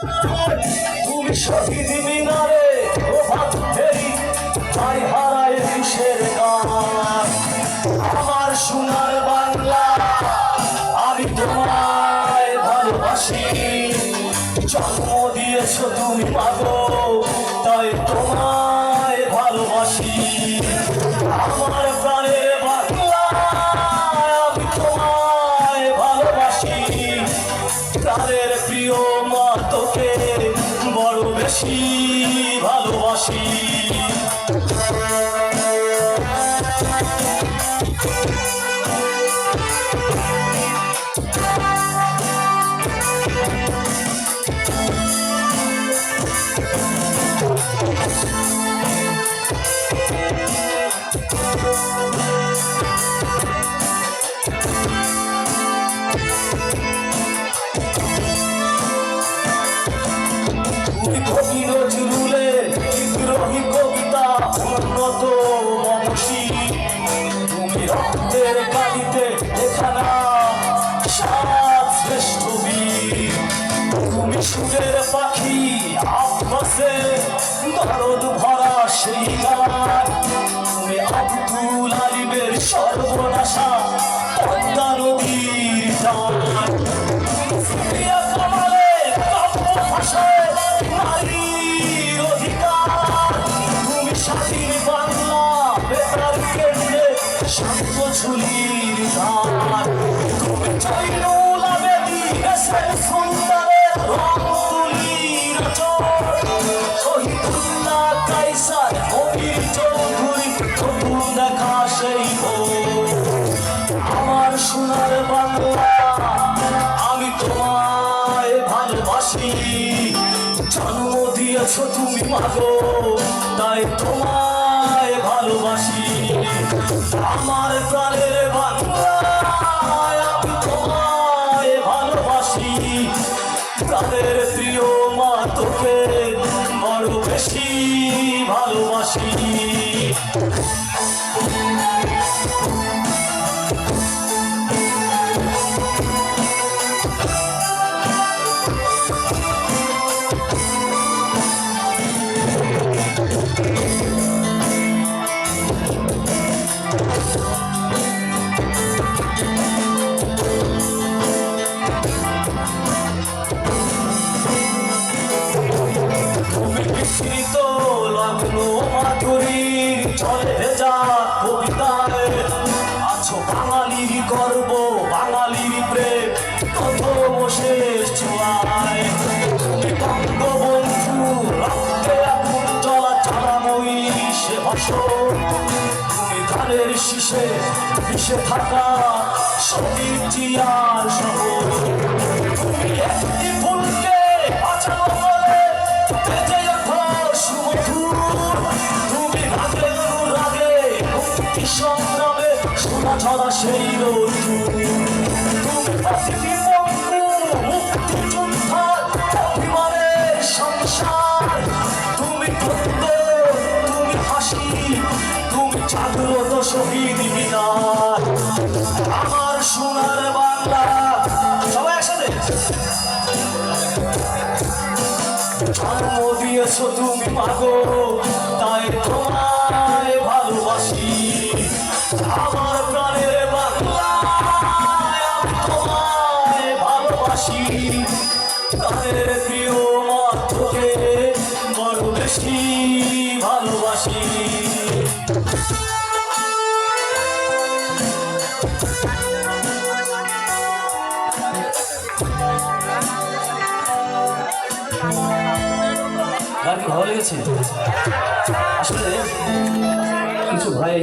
তুমি শহীদ মিনারে প্রভাত ফেরি তাই হারায় কিসের গান। আমার সোনার বাংলা আমি তোমায় ভালোবাসি, জন্ম দিয়েছ তুমি মাগো তাই তোমায় ভালোবাসি। আমার প্রাণের বাংলা আমি তোমায় ভালোবাসি, প্রাণের প্রিয় মা তোকে বড় বেশি ভালোবাসি। কবি নজরুলের বিদ্রোহী কবিতা উন্নত মমসী, তুমি রক্তের কালিতে এখানা সাত শ্রেষ্ঠ বীর। তুমি সুরের পাখি আব্বাসে দরদ ভরা সেই গান, তুমি আব্দুল আলিমের সর্বনাশা পদ্মা নদীর টান। নারীর অধিকার তুমি স্বাধীন বাংলা বেতার কেন্দ্রে শান্ত ঝুলির ধার। তুমি জয়নুল আবেদিন সুন্দরের রং তুলির চোখ, শহীদুল্লাহ কায়সার হবির চৌধুরী নতুন দেখা সেই ভোর। আমার সোনার বাংলা আমি তোমায় ভালোবাসি, জন্ম দিয়েছ তুমি মাগো তাই তোমায় ভালোবাসি। আমার প্রাণের বাংলা আমি তোমায় ভালোবাসি, প্রাণের প্রিয় মা তোকে বড় বেশি ভালোবাসি। বিস্মৃত লগ্ন মাধুরীর জলে ভেজা কবিতায় আছো বাঙালির গর্ব বাঙালির প্রেম প্রথম শেষ ছোঁয়ায়। তুমি বঙ্গবন্ধু রক্তে আগুন জ্বলা চালাময়ী সে ভাষণ, তুমি ধানের শীষে মিশে থাকা শহীদ জিয়ার শহর। তুমি একটি ফুলকে বাঁচানো বলে বেঁচে ওঠো সুমধুর, তুমি রাগে রাগে মুক্তি সংগ্রামে সোনা ছড়া সেই রোদ্দুর। তুমি প্রতিটি বন্ধু মুক্তিযোদ্ধার অভিমানের সংসার, তুমি দ্বন্দ্ব তুমি হাসি তুমি জাগ্রত শহীদ মিনার। আমার সোনার বাংলা সবাই একসাথে জন্ম দিয়েছ তুমি মাগো তাই তোমায় ভালোবাসি। আমার প্রাণের বাংলা আমি তোমায় ভালোবাসি, প্রাণের প্রিয় মা তোকে বড় বেশি ভালোবাসি। গান ভালো লেগেছে আসলে কিছু ভাই